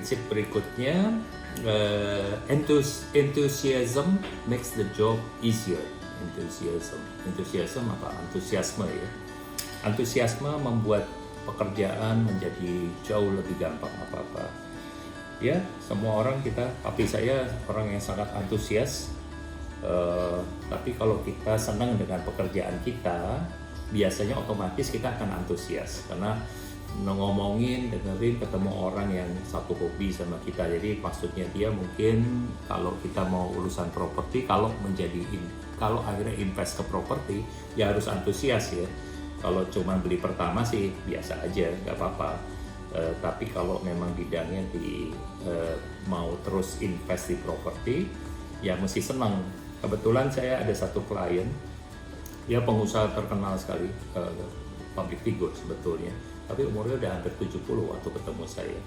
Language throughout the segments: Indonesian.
prinsip berikutnya, enthusiasm makes the job easier. Enthusiasm apa? Antusiasme ya. Antusiasme membuat pekerjaan menjadi jauh lebih gampang apa-apa. Ya, semua orang tapi saya orang yang sangat antusias. Tapi kalau kita senang dengan pekerjaan kita, biasanya otomatis kita akan antusias karena dengerin ketemu orang yang satu hobi sama kita. Jadi maksudnya dia mungkin kalau kita mau urusan properti, kalau akhirnya invest ke properti, ya harus antusias ya. Kalau cuma beli pertama sih biasa aja, nggak apa-apa. Tapi kalau memang bidangnya mau terus invest di properti, ya mesti senang. Kebetulan saya ada satu klien, dia pengusaha terkenal sekali, public figure sebetulnya, tapi umurnya udah hampir 70 waktu ketemu saya.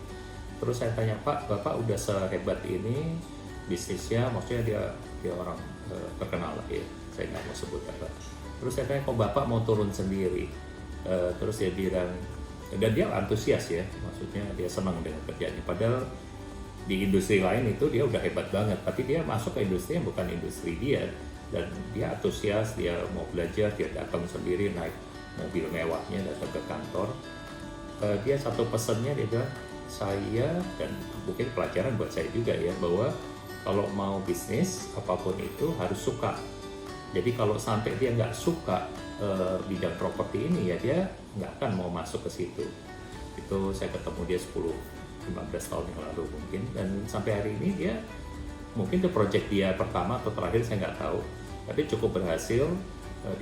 Terus saya tanya, Pak, Bapak udah sehebat ini bisnisnya, maksudnya dia orang terkenal lah ya, saya nggak mau sebut apa. Terus saya tanya, kok Bapak mau turun sendiri? Terus dia bilang, dan dia antusias ya, maksudnya dia senang dengan kerjanya. Padahal di industri lain itu dia udah hebat banget, tapi dia masuk ke industri yang bukan industri dia, dan dia antusias, dia mau belajar, dia datang sendiri naik mobil mewahnya datang ke kantor. Dia satu pesannya dia bilang, saya, dan mungkin pelajaran buat saya juga ya, bahwa kalau mau bisnis apapun itu harus suka. Jadi kalau sampai dia nggak suka bidang properti ini, ya dia nggak akan mau masuk ke situ. Itu saya ketemu dia 10-15 tahun yang lalu mungkin, dan sampai hari ini dia mungkin itu project dia pertama atau terakhir saya nggak tahu, tapi cukup berhasil.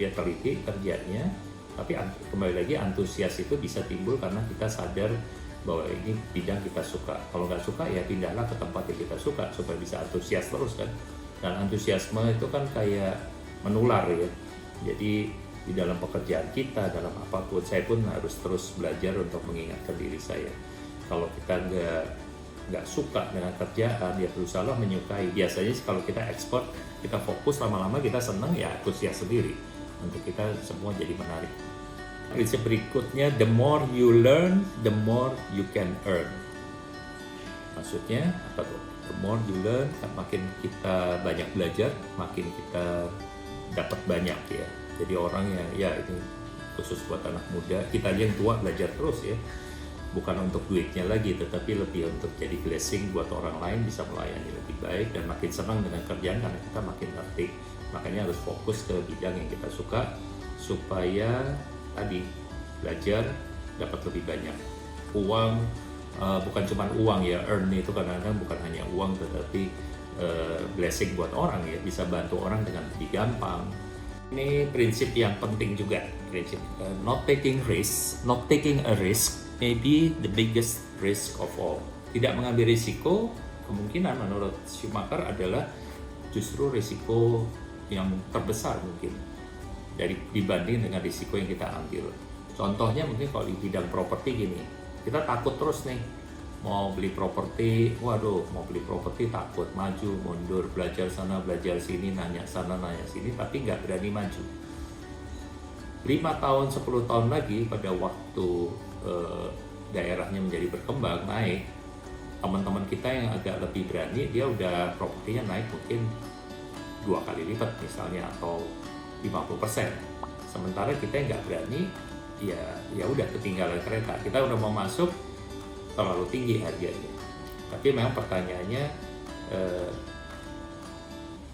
Dia teliti kerjanya, tapi kembali lagi antusias itu bisa timbul karena kita sadar bahwa ini bidang kita suka. Kalau nggak suka ya pindahlah ke tempat yang kita suka supaya bisa antusias terus kan. Dan antusiasme itu kan kayak menular ya. Jadi di dalam pekerjaan kita, dalam apapun, saya pun harus terus belajar untuk mengingatkan diri saya. Kalau kita nggak suka dengan kerjaan, ya berusaha menyukai. Biasanya kalau kita ekspor, kita fokus, lama-lama kita senang, ya antusias sendiri. Untuk kita semua jadi menarik. Prinsip berikutnya, the more you learn, the more you can earn. Maksudnya apa tuh? The more you learn, makin kita banyak belajar, makin kita dapat banyak ya. Jadi orang yang ya ini khusus buat anak muda, kita yang tua belajar terus ya. Bukan untuk duitnya lagi, tetapi lebih untuk jadi blessing buat orang lain, bisa melayani lebih baik dan makin senang dengan kerjaan karena kita makin ngerti. Makanya harus fokus ke bidang yang kita suka supaya tadi belajar dapat lebih banyak. Uang bukan cuma uang ya, earn itu kadang-kadang bukan hanya uang, tetapi blessing buat orang ya, bisa bantu orang dengan lebih gampang. Ini prinsip yang penting juga, prinsip not taking a risk may be the biggest risk of all. Tidak mengambil risiko kemungkinan menurut Schumacher adalah justru risiko yang terbesar mungkin dibanding dengan risiko yang kita ambil. Contohnya mungkin kalau di bidang properti gini, kita takut terus nih mau beli properti, mau beli properti takut, maju mundur, belajar sana belajar sini, nanya sana nanya sini, tapi nggak berani maju. 5 tahun 10 tahun lagi pada waktu daerahnya menjadi berkembang, naik, teman-teman kita yang agak lebih berani, dia udah propertinya naik mungkin 2 kali lipat misalnya, atau 50%. Sementara kita yang nggak berani, ya udah ketinggalan kereta. Kita udah mau masuk, terlalu tinggi harganya. Tapi memang pertanyaannya,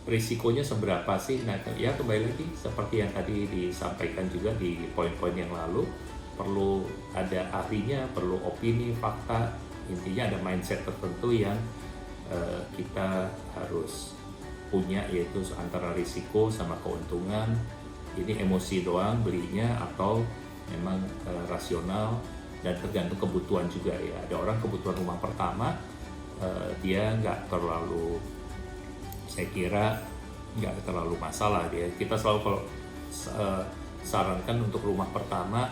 risikonya seberapa sih? Nah, ya kembali lagi seperti yang tadi disampaikan juga di poin-poin yang lalu, perlu ada ahlinya, perlu opini, fakta. Intinya ada mindset tertentu yang kita harus punya, yaitu antara risiko sama keuntungan. Ini emosi doang belinya atau memang rasional, dan tergantung kebutuhan juga ya. Ada orang kebutuhan rumah pertama, dia nggak terlalu, saya kira nggak terlalu masalah dia. Kita selalu kalau sarankan untuk rumah pertama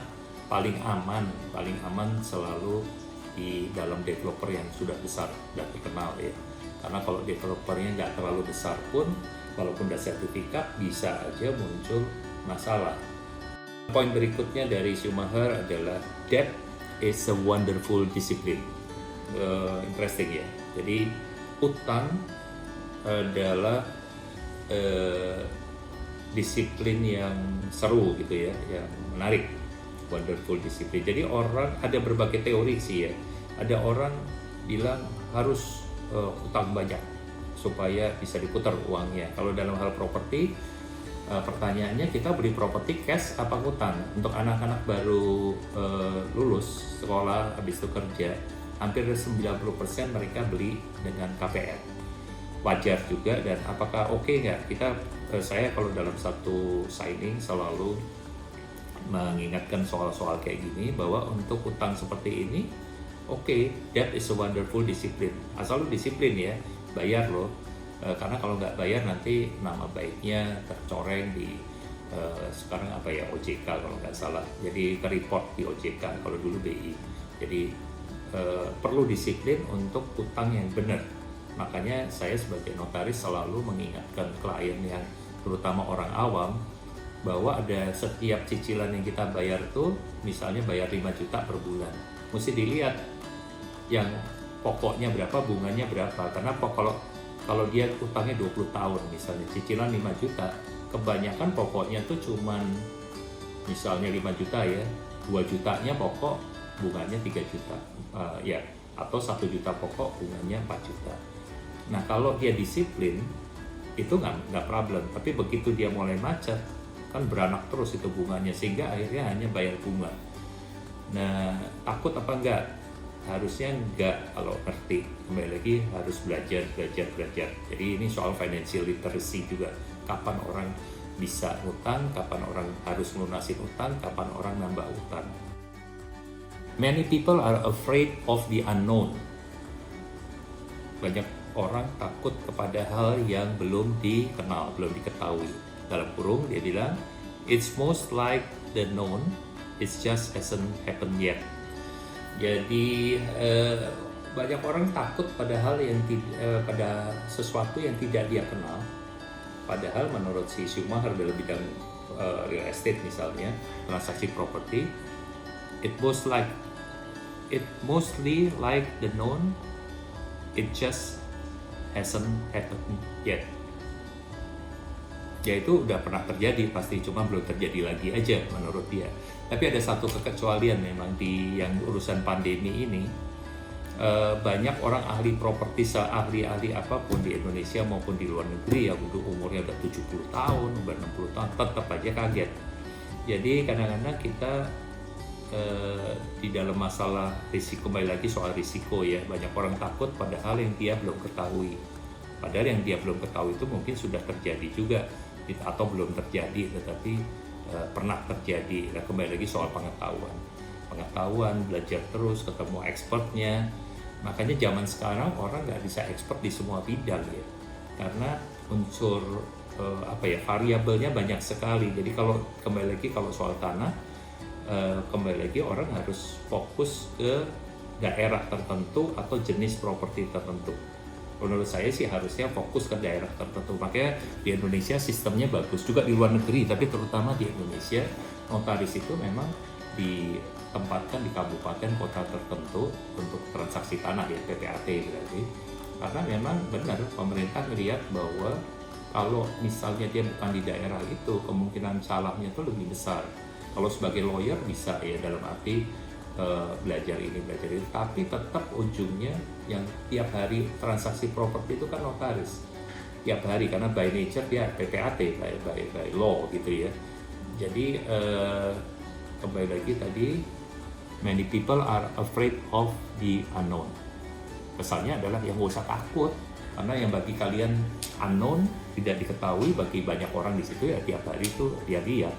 paling aman selalu di dalam developer yang sudah besar dan terkenal ya. Karena kalau developernya nggak terlalu besar pun, walaupun udah sertifikat, bisa aja muncul masalah. Poin berikutnya dari Schumacher adalah debt is a wonderful discipline. interesting ya. Jadi utang adalah disiplin yang seru gitu ya, yang menarik, wonderful disiplin. Jadi orang ada berbagai teori sih ya. Ada orang bilang harus utang banyak supaya bisa diputar uangnya. Kalau dalam hal properti, pertanyaannya kita beli properti cash apa utang? Untuk anak-anak baru lulus sekolah habis itu kerja, hampir 90% mereka beli dengan KPR. Wajar juga, dan apakah oke nggak? Saya kalau dalam satu signing selalu mengingatkan soal-soal kayak gini, bahwa untuk utang seperti ini that is a wonderful discipline. Asal lu disiplin ya, bayar loh. Karena kalau nggak bayar nanti nama baiknya tercoreng di sekarang OJK kalau nggak salah. Jadi ke-report di OJK, kalau dulu BI. Jadi perlu disiplin untuk utang yang benar. Makanya saya sebagai notaris selalu mengingatkan klien yang terutama orang awam, bahwa ada setiap cicilan yang kita bayar tuh, misalnya bayar 5 juta per bulan, mesti dilihat yang pokoknya berapa, bunganya berapa. Karena kalau dia utangnya 20 tahun misalnya, cicilan 5 juta, kebanyakan pokoknya tuh cuman misalnya 5 juta ya, 2 jutanya pokok, bunganya 3 juta ya, atau 1 juta pokok, bunganya 4 juta. Nah kalau dia disiplin itu nggak problem, tapi begitu dia mulai macet kan beranak terus itu bunganya, sehingga akhirnya hanya bayar bunga. Nah takut apa enggak? Harusnya enggak. Kalau ngerti, kembali lagi harus belajar. Jadi ini soal financial literacy juga, kapan orang bisa utang, kapan orang harus melunasin utang, kapan orang nambah utang. Many people are afraid of the unknown. Banyak orang takut kepada hal yang belum dikenal, belum diketahui. Dalam kurung dia bilang, it's most like the known, it's just hasn't happened yet. Jadi banyak orang takut pada hal yang pada sesuatu yang tidak dia kenal. Padahal menurut si Schumacher dalam bidang real estate misalnya, transaksi properti, it mostly like the known, it just hasn't happened yet. Ya itu udah pernah terjadi pasti, cuma belum terjadi lagi aja menurut dia. Tapi ada satu kekecualian memang di yang urusan pandemi ini. Banyak orang ahli properti, ahli apapun di Indonesia maupun di luar negeri yang umurnya udah 70 tahun, udah 60 tahun, tetap aja kaget. Jadi kadang-kadang kita di dalam masalah risiko, kembali lagi soal risiko ya, banyak orang takut pada hal yang dia belum ketahui. Padahal yang dia belum ketahui itu mungkin sudah terjadi juga, atau belum terjadi tetapi pernah terjadi. Nah, kembali lagi soal pengetahuan, belajar terus, ketemu expertnya. Makanya zaman sekarang orang nggak bisa expert di semua bidang ya, karena unsur variabelnya banyak sekali. Jadi kalau kembali lagi kalau soal tanah, kembali lagi orang harus fokus ke daerah tertentu atau jenis properti tertentu. Menurut saya sih harusnya fokus ke daerah tertentu. Makanya di Indonesia sistemnya bagus, juga di luar negeri, tapi terutama di Indonesia notaris itu memang ditempatkan di kabupaten kota tertentu untuk transaksi tanah ya, PPAT berarti. Karena memang benar pemerintah melihat bahwa kalau misalnya dia bukan di daerah itu, kemungkinan salahnya itu lebih besar. Kalau sebagai lawyer bisa ya, dalam arti belajar ini belajar itu, tapi tetap ujungnya yang tiap hari transaksi properti itu kan notaris tiap hari, karena by nature dia PPAT by law gitu ya. Jadi kembali lagi tadi, many people are afraid of the unknown. Pesannya adalah yang nggak usah takut, karena yang bagi kalian unknown, tidak diketahui, bagi banyak orang di situ ya tiap hari itu dia lihat.